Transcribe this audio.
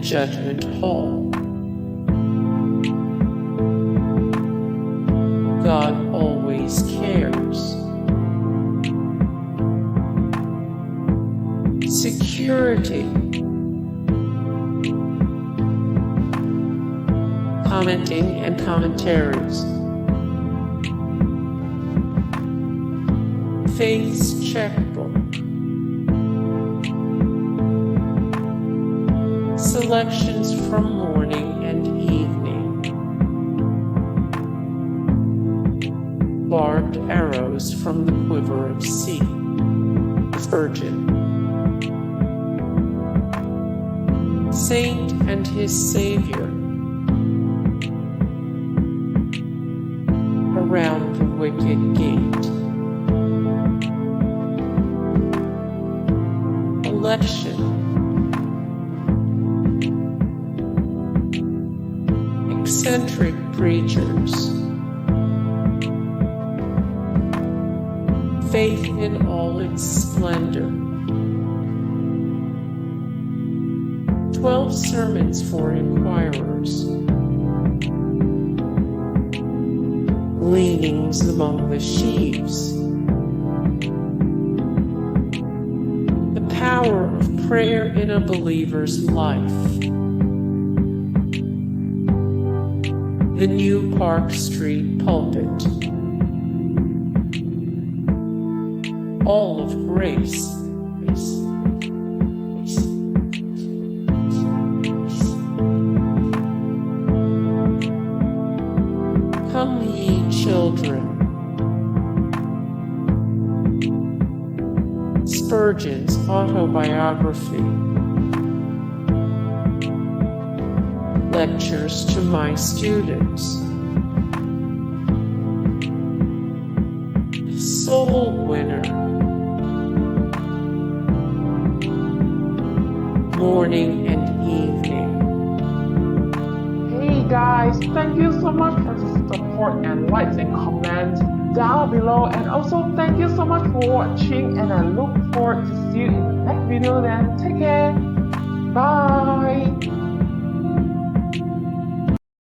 Judgement Hall. God always cares. Security. Commenting and Commentaries. Faith's Checkbook. Selections from morning and evening. Barbed arrows from the quiver of sea. Spurgeon. Saint and His Saviour. Around the Wicket Gate. Election. Eccentric Preachers. Faith in all its splendor. 12 sermons for Inquirers. Gleanings among the Sheaves. The power of prayer in a believer's life. The new Park Street Pulpit. All of grace. Come ye children. Spurgeon's Autobiography. Lectures to my students. Soul Winner. Morning and evening. Hey guys, thank you so much for the support and likes and comments down below, and also thank you so much for watching, and I look forward to see you in the next video. Then take care. Bye.